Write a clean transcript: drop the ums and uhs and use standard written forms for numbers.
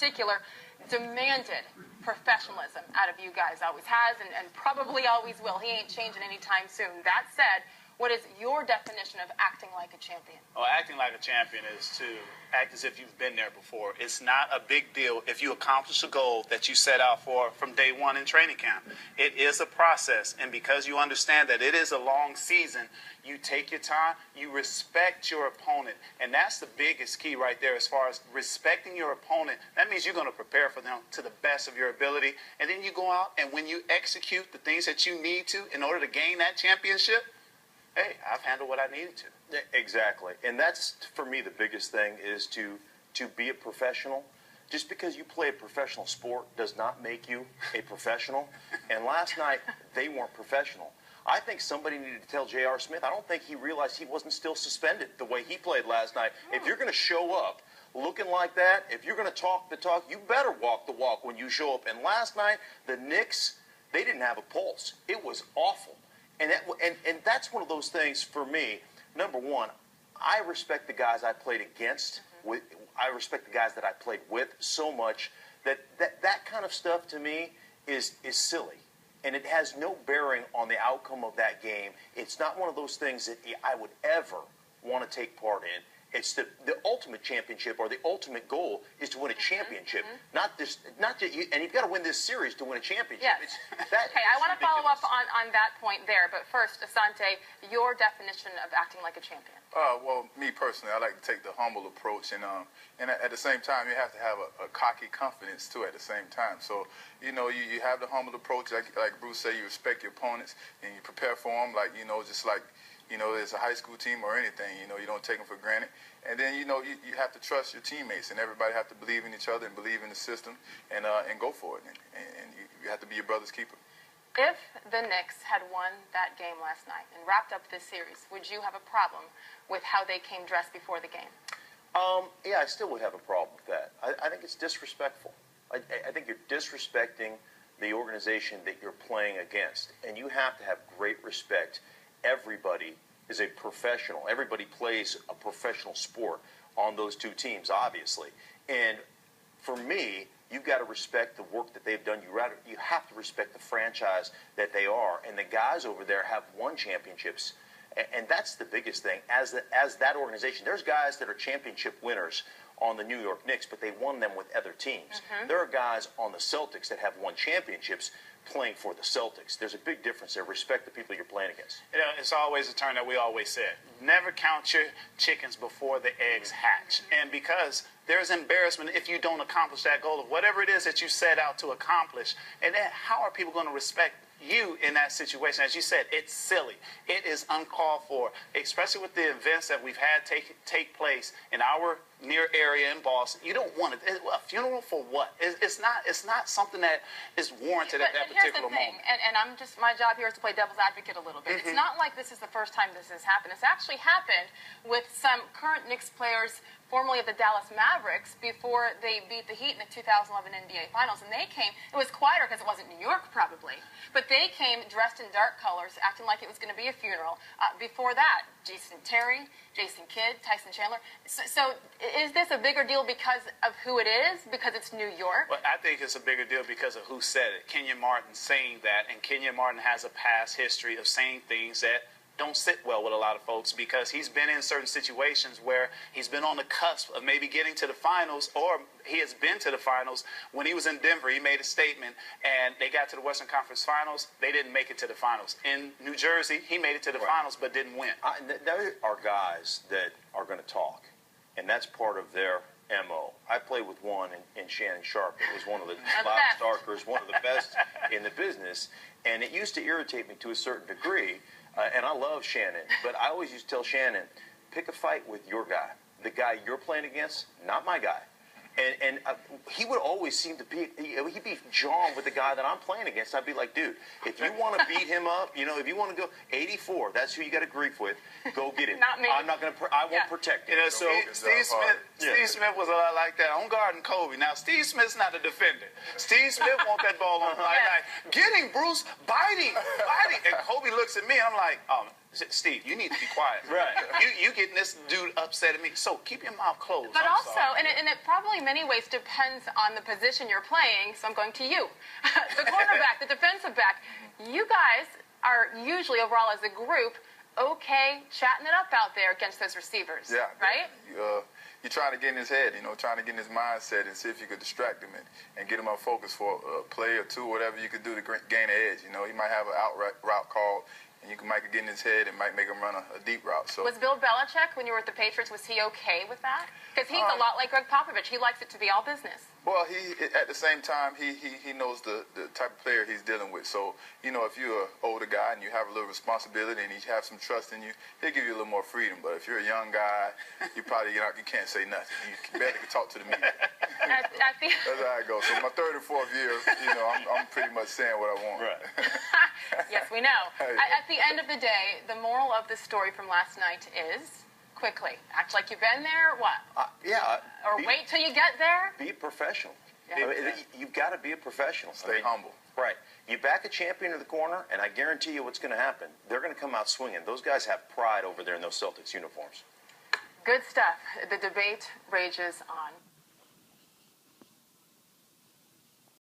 particular, demanded professionalism out of you guys. Always has and probably always will. He ain't changing anytime soon. That said, what is your definition of acting like a champion? Oh, acting like a champion is to act as if you've been there before. It's not a big deal if you accomplish a goal that you set out for from day one in training camp. It is a process, and because you understand that it is a long season, you take your time, you respect your opponent, and that's the biggest key right there as far as respecting your opponent. That means you're going to prepare for them to the best of your ability, and then you go out, and when you execute the things that you need to in order to gain that championship, hey, I've handled what I needed to. Exactly. And that's, for me, the biggest thing is to be a professional. Just because you play a professional sport does not make you a professional. And last night, they weren't professional. I think somebody needed to tell J.R. Smith. I don't think he realized he wasn't still suspended the way he played last night. If you're going to show up looking like that, if you're going to talk the talk, you better walk the walk when you show up. And last night, the Knicks, they didn't have a pulse. It was awful. And that's one of those things for me. Number one, I respect the guys I played against. I respect the guys that I played with so much that kind of stuff to me is silly. And it has no bearing on the outcome of that game. It's not one of those things that I would ever want to take part in. It's the ultimate championship, or the ultimate goal is to win a championship, not just and you've got to win this series to win a championship. Yes. Okay, I want to follow up on that point there, but first, Asante, your definition of acting like a champion. Well, me personally, I like to take the humble approach, and at the same time, you have to have a cocky confidence too. At the same time, so you have the humble approach, like Bruce said, you respect your opponents and you prepare for them, just like. It's a high school team or anything, you don't take them for granted. And then, you have to trust your teammates, and everybody have to believe in each other and believe in the system and go for it. And you have to be your brother's keeper. If the Knicks had won that game last night and wrapped up this series, would you have a problem with how they came dressed before the game? Yeah, I still would have a problem with that. I think it's disrespectful. I think you're disrespecting the organization that you're playing against, and you have to have great respect. Everybody is a professional. Everybody plays a professional sport on those two teams, obviously. And for me, you've got to respect the work that they've done. You have to respect the franchise that they are. And the guys over there have won championships. And that's the biggest thing. As that organization, there's guys that are championship winners on the New York Knicks, but they won them with other teams. There are guys on the Celtics that have won championships playing for the Celtics. There's a big difference there. Respect the people you're playing against. It's always a term that we always said. Never count your chickens before the eggs hatch. And because there's embarrassment if you don't accomplish that goal of whatever it is that you set out to accomplish. And then how are people going to respect you in that situation? As you said, it's silly. It is uncalled for, especially with the events that we've had take place in our near area in Boston. You don't want it. A funeral for what? It's not something that is warranted at that particular moment. And I'm just, my job here is to play devil's advocate a little bit. It's not like this is the first time this has happened. It's actually happened with some current Knicks players, formerly of the Dallas Mavericks, before they beat the Heat in the 2011 NBA Finals. And they came, it was quieter because it wasn't New York probably, but they came dressed in dark colors, acting like it was going to be a funeral. Before that, Jason Terry, Jason Kidd, Tyson Chandler. So is this a bigger deal because of who it is, because it's New York? Well, I think it's a bigger deal because of who said it. Kenyon Martin saying that, and Kenyon Martin has a past history of saying things that don't sit well with a lot of folks because he's been in certain situations where he's been on the cusp of maybe getting to the finals, or he has been to the finals. When he was in Denver, he made a statement, and they got to the Western Conference Finals. They didn't make it to the finals. In New Jersey, he made it to the finals but didn't win. There are guys that are going to talk, and that's part of their MO. I played with one in Shannon Sharpe. It was one of the loudest talkers, one of the best in the business, and it used to irritate me to a certain degree. And I love Shannon, but I always used to tell Shannon, pick a fight with your guy. The guy you're playing against, not my guy. And he would always seem to be, he'd be John with the guy that I'm playing against. I'd be like, dude, if you want to beat him up, if you want to go 84, that's who you got to grief with, go get him. Not me. I'm not going to, I won't protect him. So Steve Smith was a lot like that. On guard and Kobe. Now, Steve Smith's not a defender. Steve Smith want that ball on like, get him, Bruce, bite him. And Kobe looks at me, and I'm like, Steve, you need to be quiet. Right. You getting this dude upset at me. So keep your mouth closed. But also, and it probably in many ways depends on the position you're playing, so I'm going to you. The cornerback, the defensive back. You guys are usually, overall as a group, okay chatting it up out there against those receivers. Yeah. Right? You're trying to get in his head, trying to get in his mindset and see if you could distract him and get him on focus for a play or two, whatever you could do to gain an edge. He might have an out route called, and you might get in his head and might make him run a deep route. So was Bill Belichick, when you were with the Patriots, was he okay with that? Because he's a lot like Greg Popovich. He likes it to be all business. Well, at the same time, he knows the type of player he's dealing with. So, if you're an older guy and you have a little responsibility and he have some trust in you, he'll give you a little more freedom. But if you're a young guy, you probably you can't say nothing. You barely can talk to the media. That's how it goes. So my third or fourth year, I'm pretty much saying what I want. Right. Yes, we know. At the end of the day, the moral of the story from last night is, quickly, act like you've been there, what? Or wait till you get there? Be a professional. Yeah. I mean, you've got to be a professional. Stay humble. Right. You back a champion in the corner, and I guarantee you what's going to happen. They're going to come out swinging. Those guys have pride over there in those Celtics uniforms. Good stuff. The debate rages on.